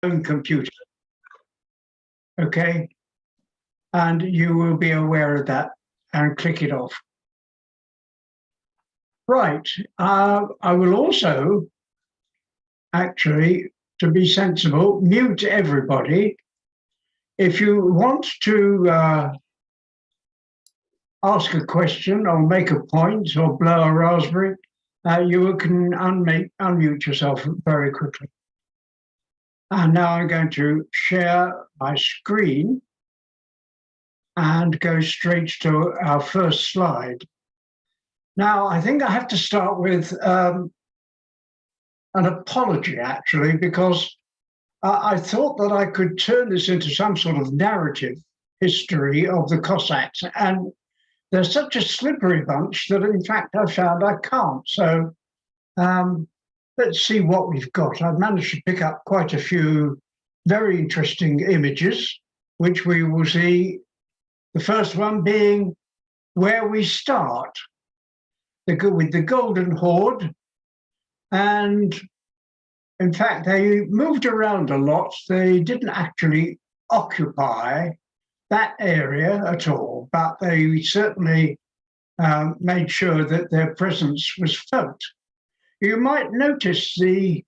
own computer. Okay, and you will be aware of that and click it off. Right, I will also, actually, to be sensible, mute everybody. If you want to ask a question or make a point or blow a raspberry, you can unmute yourself very quickly. And now I'm going to share my screen and go straight to our first slide. Now, I think I have to start with an apology, actually, because I thought that I could turn this into some sort of narrative history of the Cossacks, and they're such a slippery bunch that, in fact, I found I can't. So let's see what we've got. I've managed to pick up quite a few very interesting images, which we will see. The first one being where we start, with the Golden Horde. And in fact, they moved around a lot. They didn't actually occupy that area at all, but they certainly made sure that their presence was felt. You might notice that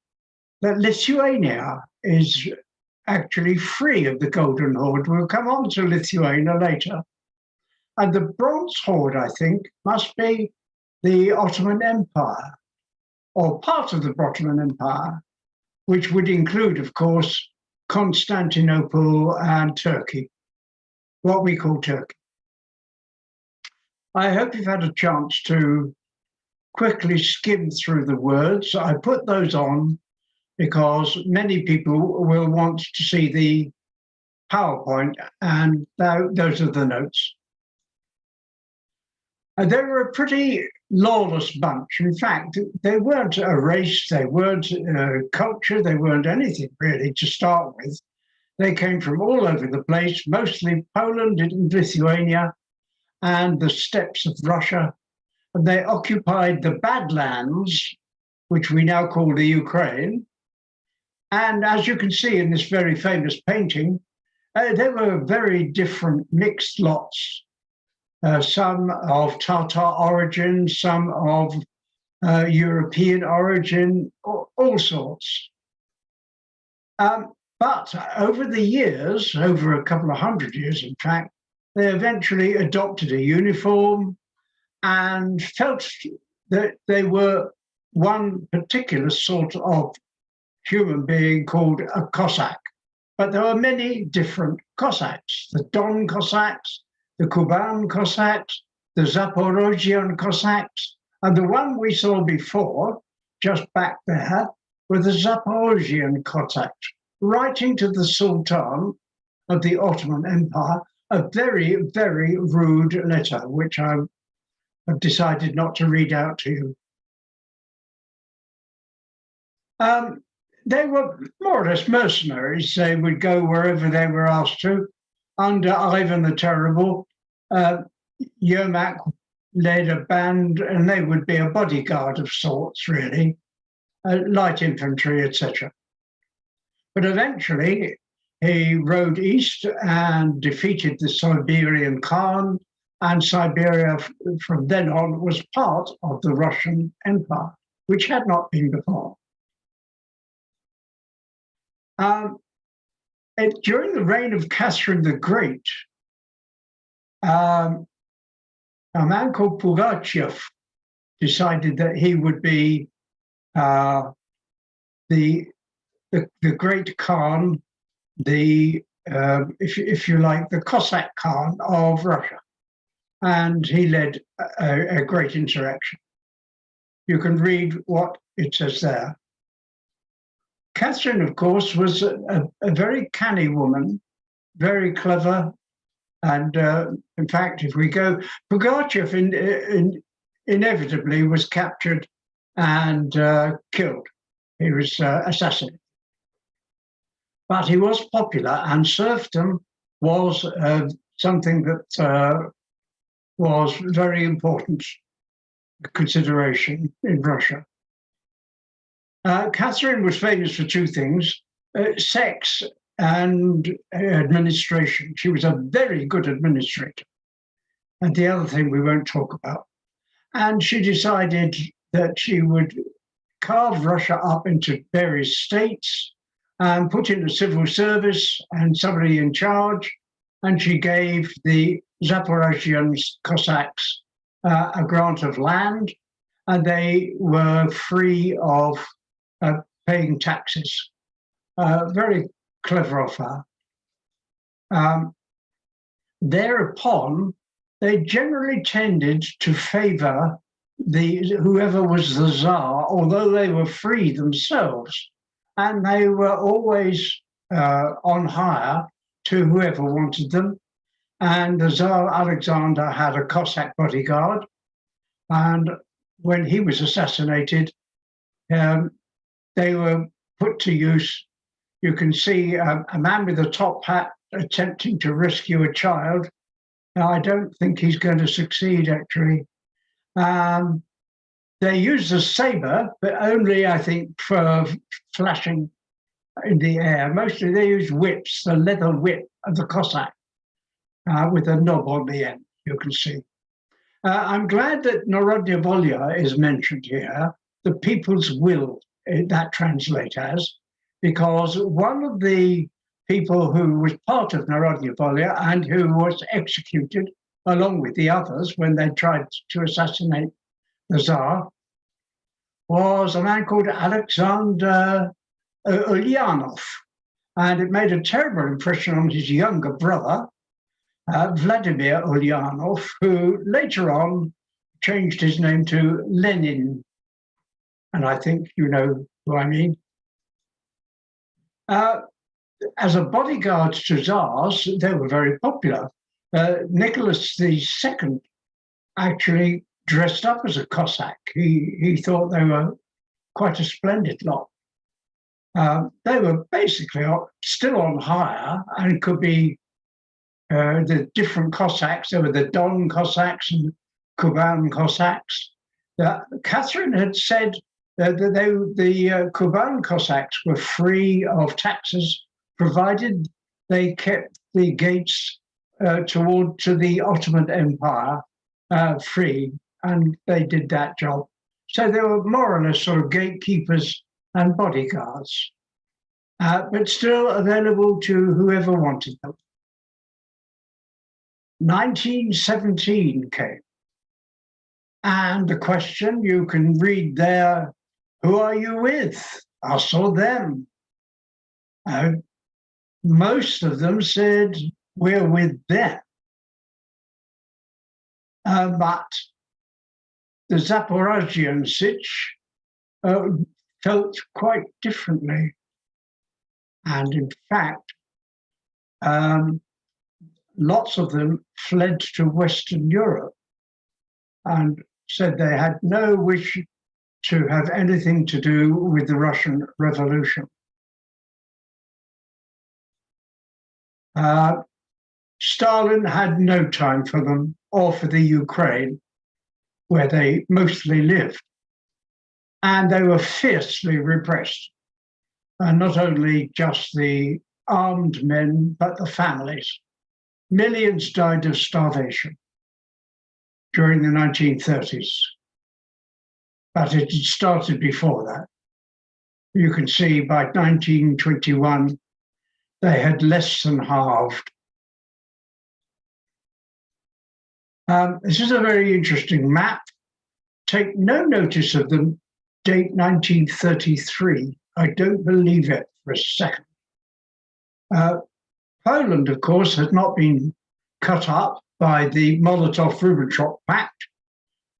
Lithuania is actually free of the Golden Horde. We'll come on to Lithuania later. And the Bronze Horde, I think, must be the Ottoman Empire, or part of the Ottoman Empire, which would include, of course, Constantinople and Turkey, what we call Turkey. I hope you've had a chance to quickly skim through the words. I put those on because many people will want to see the PowerPoint, and those are the notes. And they were a pretty lawless bunch. In fact, they weren't a race, they weren't a culture, they weren't anything really to start with. They came from all over the place, mostly Poland and Lithuania and the steppes of Russia. And they occupied the Badlands, which we now call the Ukraine. And as you can see in this very famous painting, they were very different mixed lots. Some of Tatar origin, some of European origin, all sorts. But over the years, over a couple of hundred years, in fact, they eventually adopted a uniform and felt that they were one particular sort of human being called a Cossack. But there were many different Cossacks, the Don Cossacks, the Kuban Cossacks, the Zaporozhian Cossacks, and the one we saw before, just back there, were the Zaporozhian Cossacks, writing to the Sultan of the Ottoman Empire a very, very rude letter, which I have decided not to read out to you. They were more or less mercenaries. They would go wherever they were asked to. Under Ivan the Terrible, Yermak led a band, and they would be a bodyguard of sorts, really, light infantry, etc. But eventually, he rode east and defeated the Siberian Khan, and Siberia from then on was part of the Russian Empire, which had not been before. During the reign of Catherine the Great, a man called Pugachev decided that he would be the great Khan, if you like, the Cossack Khan of Russia, and he led a great insurrection. You can read what it says there. Catherine, of course, was a very canny woman, very clever. And in fact, if we go, Pugachev inevitably was captured and killed. He was assassinated. But he was popular, and serfdom was something that was very important consideration in Russia. Catherine was famous for two things. sex and administration. She was a very good administrator. And the other thing we won't talk about. And she decided that she would carve Russia up into various states and put in a civil service and somebody in charge. And she gave the Zaporozhian Cossacks a grant of land, and they were free of paying taxes. Very clever of her. Thereupon, they generally tended to favor whoever was the Tsar, although they were free themselves, and they were always on hire to whoever wanted them. And the Tsar Alexander had a Cossack bodyguard, and when he was assassinated, they were put to use. You can see a man with a top hat attempting to rescue a child. Now, I don't think he's going to succeed, actually. They use the saber, but only, I think, for flashing in the air. Mostly they use whips, the leather whip of the Cossack, with a knob on the end, you can see. I'm glad that Narodnya Volya is mentioned here, the people's will, that translates as, because one of the people who was part of Narodnya Volya and who was executed along with the others when they tried to assassinate the Tsar was a man called Alexander Ulyanov. And it made a terrible impression on his younger brother, Vladimir Ulyanov, who later on changed his name to Lenin. And I think you know who I mean. As a bodyguard to Tsars, they were very popular. Nicholas II actually dressed up as a Cossack. He thought they were quite a splendid lot. They were basically still on hire and could be the different Cossacks. There were the Don Cossacks and Kuban Cossacks. Catherine had said that the Kuban Cossacks were free of taxes, provided they kept the gates to the Ottoman Empire free, and they did that job. So they were more or less sort of gatekeepers and bodyguards, but still available to whoever wanted them. 1917 came, and the question you can read there, who are you with, us or them? Most of them said, we're with them. But the Zaporozhian Sich felt quite differently. And in fact, lots of them fled to Western Europe and said they had no wish to have anything to do with the Russian Revolution. Stalin had no time for them or for the Ukraine, where they mostly lived. And they were fiercely repressed. And not only just the armed men, but the families. Millions died of starvation during the 1930s. But it had started before that. You can see by 1921, they had less than halved. This is a very interesting map. Take no notice of the date 1933. I don't believe it for a second. Poland, of course, had not been cut up by the Molotov-Ribbentrop Pact.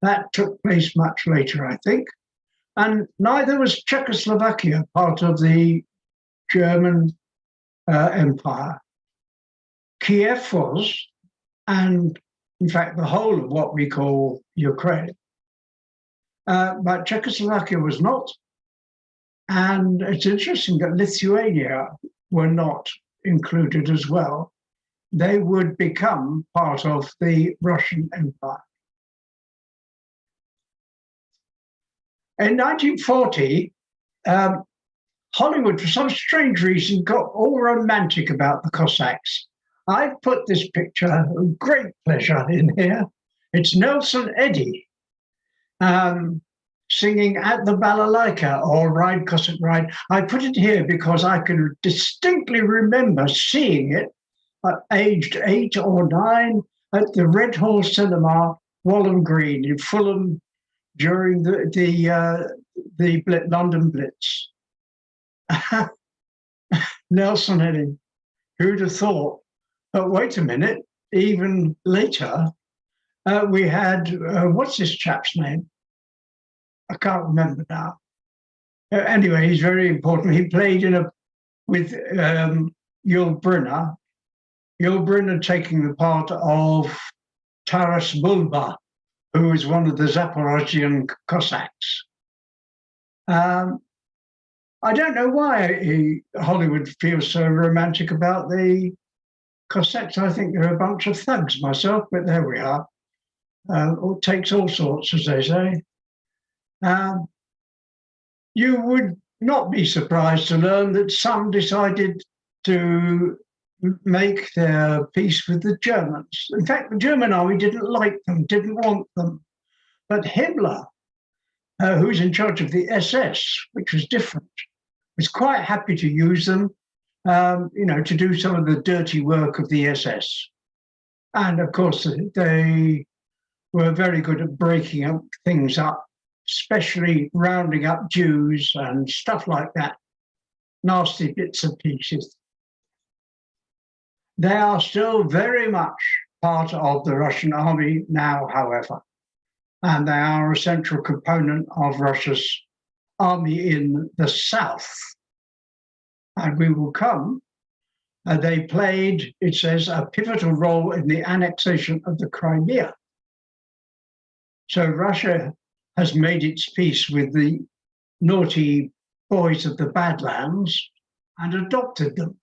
That took place much later, I think. And neither was Czechoslovakia part of the German Empire. Kiev was, and in fact, the whole of what we call Ukraine. But Czechoslovakia was not. And it's interesting that Lithuania were not included as well. They would become part of the Russian Empire. In 1940, Hollywood, for some strange reason, got all romantic about the Cossacks. I've put this picture with great pleasure in here. It's Nelson Eddy singing At the Balalaika or Ride Cossack Ride. I put it here because I can distinctly remember seeing it at aged 8 or 9 at the Red Horse Cinema, Walham Green in Fulham during the London Blitz. Nelson Eddy, who'd have thought? But wait a minute, even later, we had, what's this chap's name? I can't remember now. Anyway, he's very important. He played with Yul Brynner. Yul Brynner taking the part of Taras Bulba, who was one of the Zaporozhian Cossacks. I don't know why Hollywood feels so romantic about the Cossacks. I think they're a bunch of thugs myself, but there we are. It takes all sorts, as they say. You would not be surprised to learn that some decided to make their peace with the Germans. In fact, the German army didn't like them, didn't want them. But Himmler, who's in charge of the SS, which was different, was quite happy to use them, to do some of the dirty work of the SS. And of course, they were very good at breaking up things up, especially rounding up Jews and stuff like that, nasty bits and pieces. They are still very much part of the Russian army now, however, and they are a central component of Russia's army in the south. And we will come. They played, it says, a pivotal role in the annexation of the Crimea. So Russia has made its peace with the naughty boys of the Badlands and adopted them.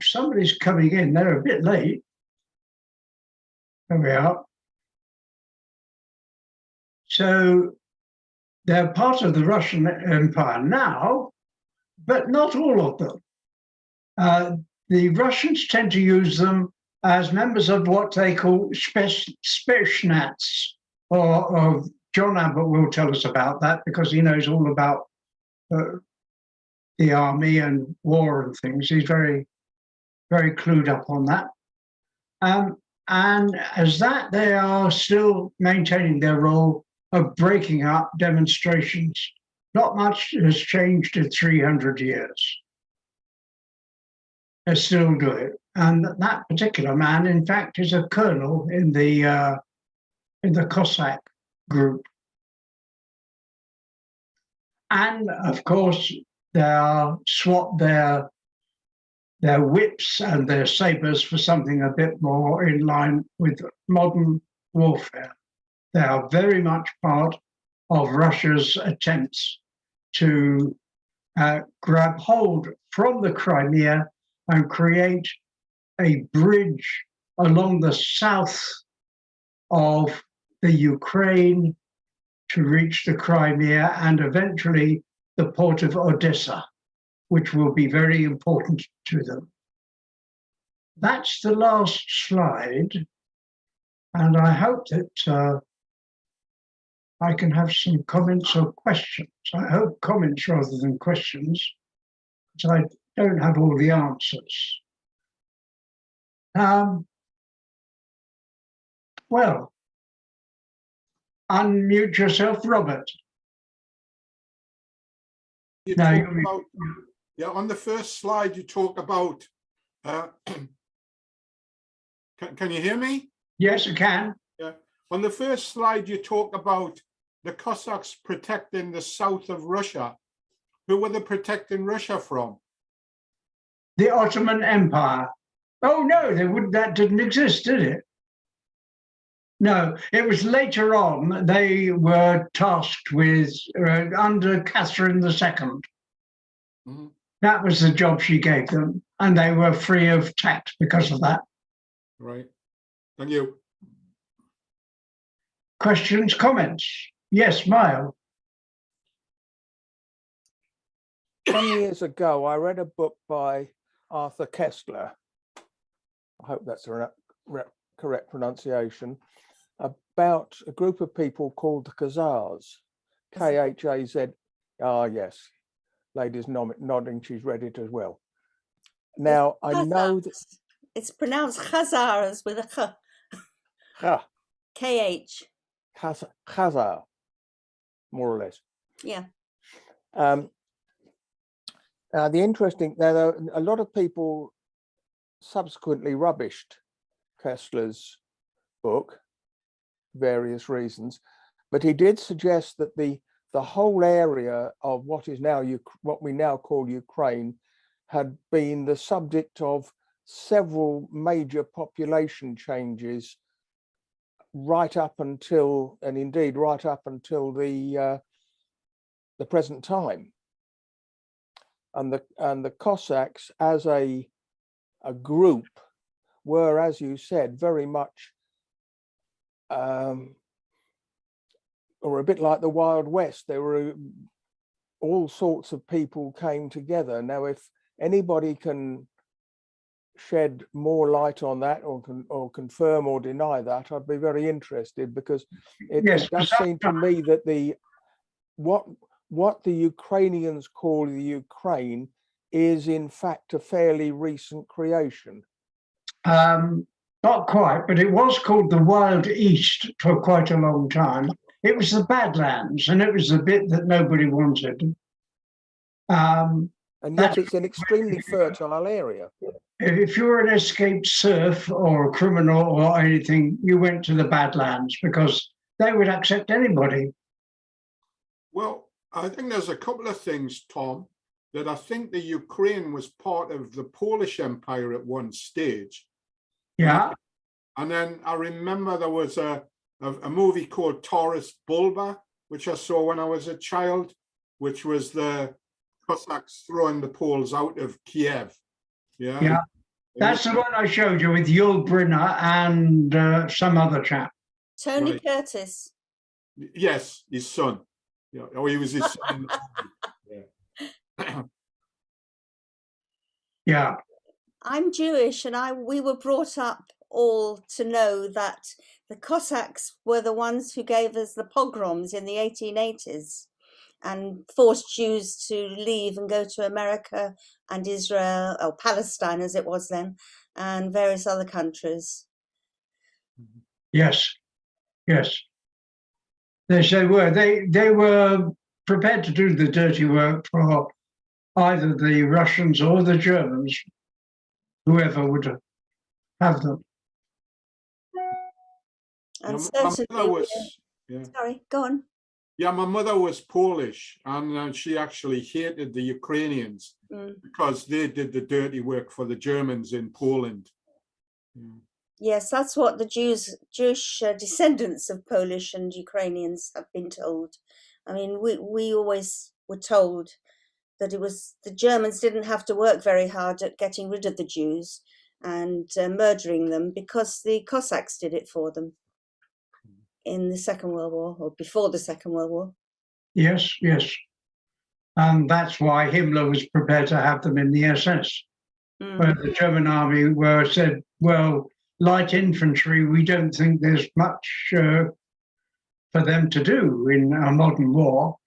Somebody's coming in, they're a bit late. There we are. So they're part of the Russian Empire now, but not all of them. The Russians tend to use them as members of what they call Spetsnaz, or John Abbott will tell us about that because he knows all about the army and war and things. He's very, very clued up on that. And as that, they are still maintaining their role of breaking up demonstrations. Not much has changed in 300 years. They still do it. And that particular man, in fact, is a colonel in the Cossack group. And of course, they are swapped their whips and their sabers for something a bit more in line with modern warfare. They are very much part of Russia's attempts to grab hold from the Crimea and create a bridge along the south of the Ukraine to reach the Crimea and eventually the port of Odessa, which will be very important to them. That's the last slide. And I hope that I can have some comments or questions. I hope comments rather than questions, because I don't have all the answers. Well, unmute yourself, Robert. On the first slide, you talk about, can you hear me? Yes, I can. Yeah. On the first slide, you talk about the Cossacks protecting the south of Russia. Who were they protecting Russia from? The Ottoman Empire. Oh no, that didn't exist, did it? No, it was later on they were tasked with, under Catherine II. Mm-hmm. That was the job she gave them, and they were free of tax because of that. Right. Thank you. Questions, comments? Yes, Mile. some years ago, I read a book by Arthur Kessler. I hope that's the correct pronunciation, about a group of people called the Khazars. Khaz. Ah, yes. Ladies nodding, she's read it as well. Now, I know that it's pronounced Khazars with a K. KH. Khazar, more or less. Yeah. The interesting, now a lot of people subsequently rubbished Kessler's book, various reasons, but he did suggest that the whole area of what is now what we now call Ukraine had been the subject of several major population changes right up until, and indeed right up until the present time. And the Cossacks as a group were, as you said, very much or a bit like the Wild West. There were all sorts of people came together. Now, if anybody can shed more light on that, or confirm or deny that, I'd be very interested, because it does seem to me that what the Ukrainians call the Ukraine is in fact a fairly recent creation. Not quite, but it was called the Wild East for quite a long time. It was the Badlands, and it was the bit that nobody wanted. And yet it's an extremely fertile area. If you were an escaped serf or a criminal or anything, you went to the Badlands because they would accept anybody. Well, I think there's a couple of things, Tom, that I think the Ukraine was part of the Polish Empire at one stage. Yeah. And then I remember there was a movie called Taurus Bulba, which I saw when I was a child, which was the Cossacks throwing the Poles out of Kiev. Yeah. Yeah. That's the one I showed you with Yul Brynner and some other chap. Tony Curtis. Yes, his son. Yeah. Oh, he was his son. Yeah. Yeah. I'm Jewish, and we were brought up all to know that the Cossacks were the ones who gave us the pogroms in the 1880s and forced Jews to leave and go to America and Israel, or Palestine as it was then, and various other countries. Yes. Yes. They were. They were prepared to do the dirty work for either the Russians or the Germans, whoever would have them. And My certainly, mother was, sorry, go on. Yeah, my mother was Polish, and she actually hated the Ukrainians because they did the dirty work for the Germans in Poland. Yeah. Yes, that's what the Jewish descendants of Polish and Ukrainians have been told. I mean, we always were told that it was the Germans didn't have to work very hard at getting rid of the Jews and murdering them, because the Cossacks did it for them in the Second World War, or before the Second World War. Yes, yes. And that's why Himmler was prepared to have them in the SS, where the German army said, well, light infantry, we don't think there's much for them to do in a modern war.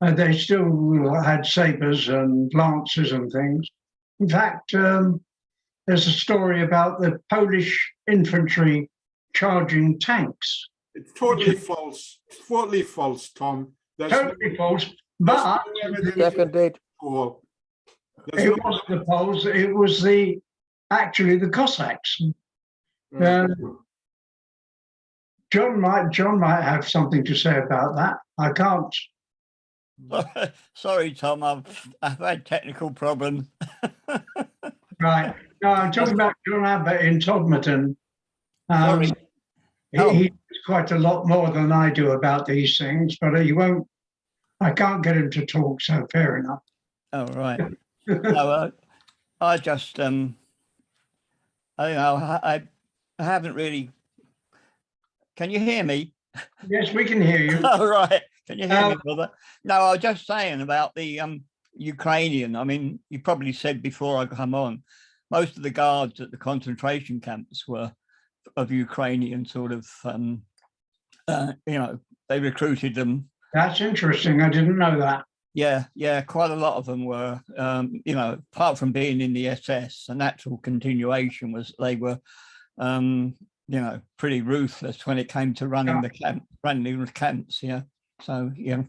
They still had sabres and lances and things. In fact, there's a story about the Polish infantry charging tanks. It's totally false. Totally false, Tom. Totally false. But seconded. It wasn't the Poles. It was actually the Cossacks. John might have something to say about that. I can't. Sorry, Tom. I've had technical problems. Right. No, I'm talking about John Abbott in Todmorden. Sorry. He knows quite a lot more than I do about these things, but he won't. I can't get him to talk, so fair enough. Oh, right. No, I just I haven't really. Can you hear me? Yes, we can hear you. All right. Can you hear me, brother? No, I was just saying about the Ukrainian. I mean, you probably said before I come on, most of the guards at the concentration camps were of Ukrainian sort of, you know, they recruited them. That's interesting. I didn't know that. Yeah, quite a lot of them were, you know, apart from being in the SS, a natural continuation was they were, you know, pretty ruthless when it came to running the camps. Yeah. So yeah.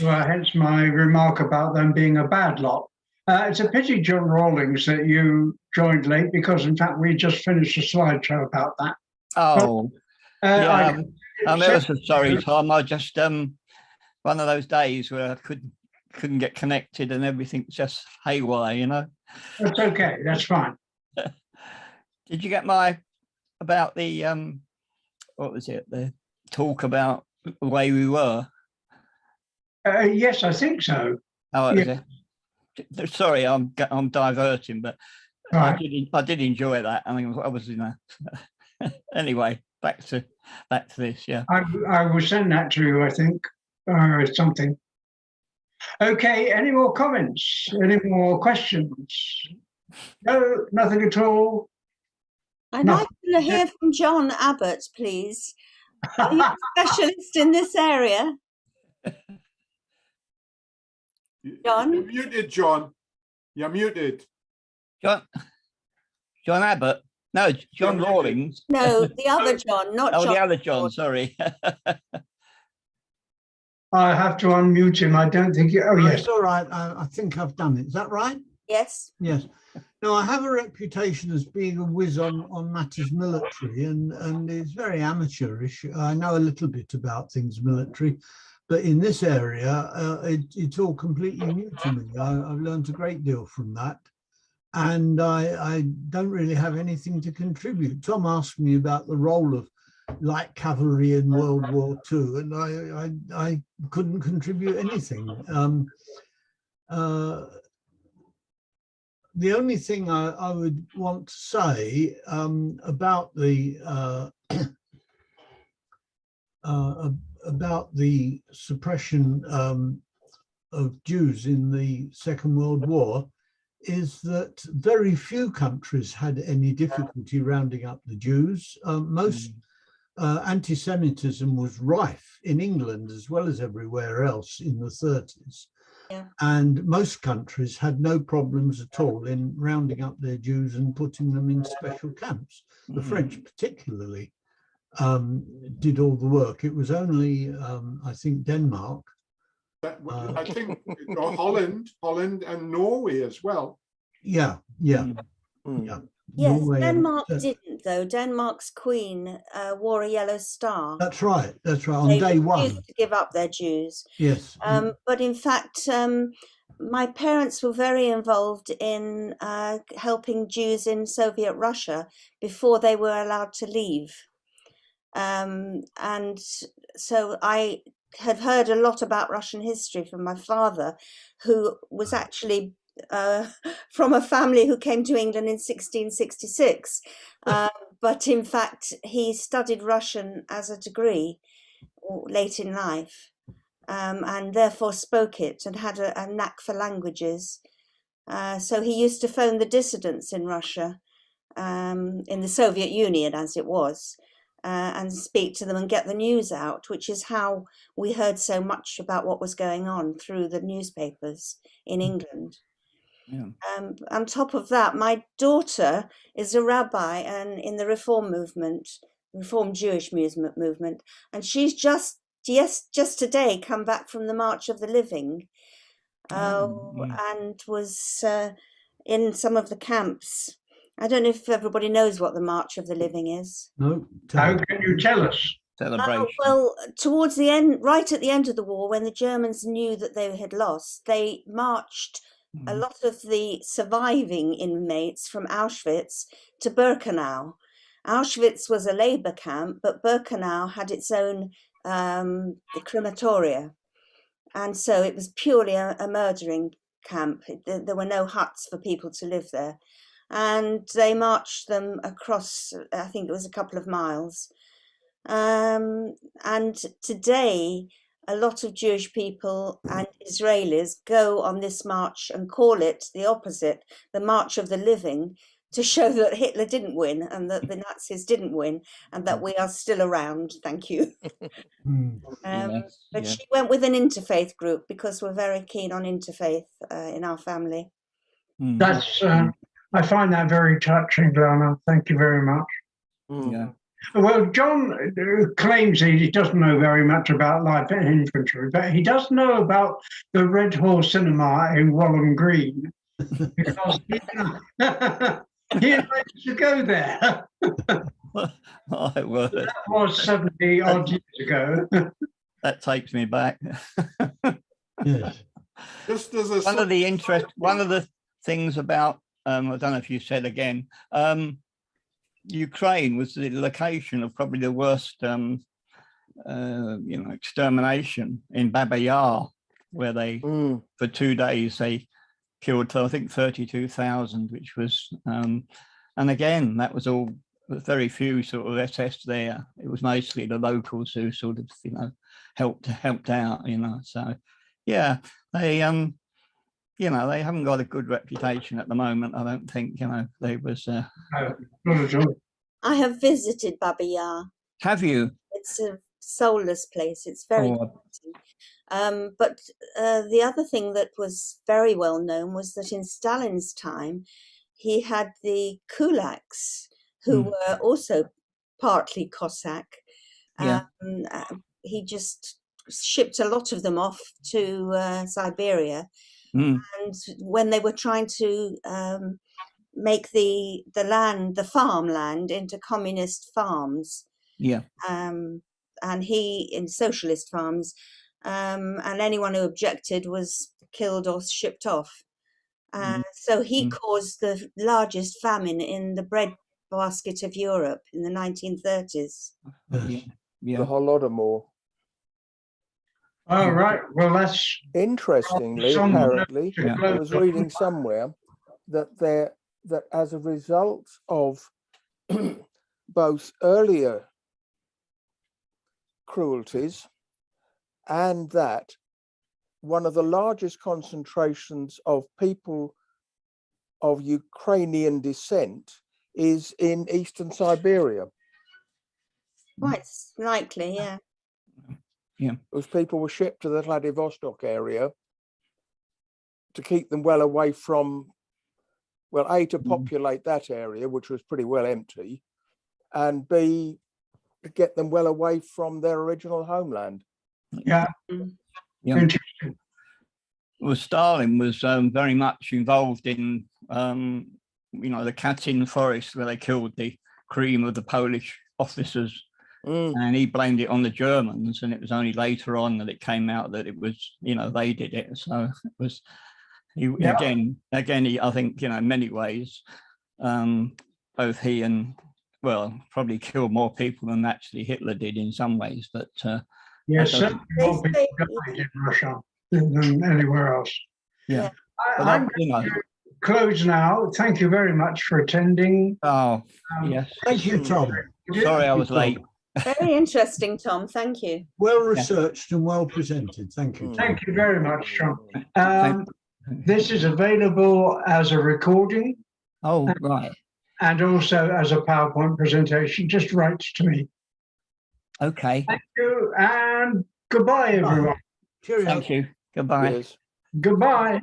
Well, hence my remark about them being a bad lot. It's a pity, John Rawlings, that you joined late, because in fact we just finished a slideshow about that. Oh, Yeah, I'm ever so sorry, Tom. I just one of those days where I couldn't get connected and everything's just haywire, you know. That's okay. That's fine. Did you get my about the what was it? The talk about the way we were. Yes, I think so. Oh, Yeah. Sorry, I'm diverting, but Right. I did enjoy that. I mean, I was in a anyway. Back to this. Yeah. I will send that to you, I think, or something. Okay. Any more comments? Any more questions? No, nothing at all. I'd No. like to hear from John Abbott, please. Are you a specialist in this area? John? You're muted, John. You're muted. John Abbott. No, John Yeah, Rawlings. No, the other John, not Oh, John. the other John. Sorry. I have to unmute him. I don't think you. Oh, No, yes. it's all right. I think I've done it. Is that right? Yes. Yes. No, I have a reputation as being a whiz on matters military, and it's very amateurish. I know a little bit about things military, but in this area, it's all completely new to me. I've learned a great deal from that, and I don't really have anything to contribute. Tom asked me about the role of light cavalry in World War II, and I couldn't contribute anything. The only thing I would want to say about the suppression of Jews in the Second World War is that very few countries had any difficulty rounding up the Jews. Most anti-Semitism was rife in England as well as everywhere else in the 30s. Yeah. And most countries had no problems at all in rounding up their Jews and putting them in special camps. The French particularly did all the work. It was only, I think, Denmark. I think Holland and Norway as well. Yeah. Yes, Norway, Denmark didn't, though. Denmark's queen wore a yellow star. That's right. On They day one. refused to give up their Jews. Yes. But in fact, my parents were very involved in helping Jews in Soviet Russia before they were allowed to leave. And so I had heard a lot about Russian history from my father, who was actually from a family who came to England in 1666. But in fact, he studied Russian as a degree late in life, and therefore spoke it and had a knack for languages. So he used to phone the dissidents in Russia, in the Soviet Union as it was, and speak to them and get the news out, which is how we heard so much about what was going on through the newspapers in England. Yeah. On top of that, my daughter is a rabbi and in the Reform movement, Reform Jewish movement, and she's just today come back from the March of the Living, and was in some of the camps. I don't know if everybody knows what the March of the Living is. No. How can you tell us? Celebration. Well, towards the end, right at the end of the war, when the Germans knew that they had lost, they marched a lot of the surviving inmates from Auschwitz to Birkenau. Auschwitz was a labor camp, but Birkenau had its own crematoria. And so it was purely a murdering camp. There were no huts for people to live there. And they marched them across, I think it was a couple of miles. And today, a lot of Jewish people and Israelis go on this march and call it the opposite, the March of the Living, to show that Hitler didn't win and that the Nazis didn't win and that we are still around. Thank you. Yes, But yeah. she went with an interfaith group because we're very keen on interfaith in our family. Mm. That's, I find that very touching, Lana. Thank you very much. Yeah. Well, John claims he doesn't know very much about life infantry, but he does know about the Red Horse Cinema in Walham Green because he invited to go there. My word. That was 70 odd years ago. That takes me back. Yes. Just as a One of the things about, I don't know if you said again, Ukraine was the location of probably the worst, extermination in Baba Yar, where they, for 2 days, they killed, I think, 32,000, which was, and again, that was all, very few sort of SS there. It was mostly the locals who sort of, helped out, so, yeah, they, they haven't got a good reputation at the moment. I don't think, they was. No, not at all. I have visited Baba Yar. Have you? It's a soulless place. It's very depressing. But the other thing that was very well known was that in Stalin's time, he had the kulaks, who were also partly Cossack. Yeah. He just shipped a lot of them off to Siberia. Mm. And when they were trying to make the farmland into communist farms, and he in socialist farms, and anyone who objected was killed or shipped off. So he caused the largest famine in the bread basket of Europe in the 1930s. The Holodomor. Oh, right. Well, that's Interestingly, apparently, I was reading somewhere that as a result of both earlier cruelties and that one of the largest concentrations of people of Ukrainian descent is in eastern Siberia. Quite likely, yeah. Those people were shipped to the Vladivostok area to keep them well away from, well, A, to populate that area, which was pretty well empty, and B, to get them well away from their original homeland. Yeah. Interesting. Well, Stalin was very much involved in, the Katyn forest where they killed the cream of the Polish officers. And he blamed it on the Germans, and it was only later on that it came out that it was, they did it. So it was, again, I think, in many ways, both he and, well, probably killed more people than actually Hitler did in some ways. But yes, certainly more people died in Russia than anywhere else. Yeah. I'm going to close now. Thank you very much for attending. Oh, yes. Thank you, Tom. Sorry I was late. Very interesting, Tom. Thank you. Well researched and well presented. Thank you, Tom. Thank you very much, Tom. This is available as a recording. Oh, right. And also as a PowerPoint presentation. Just write to me. Okay. Thank you and goodbye, everyone. Cheerio. Thank you. Goodbye. Yes. Goodbye.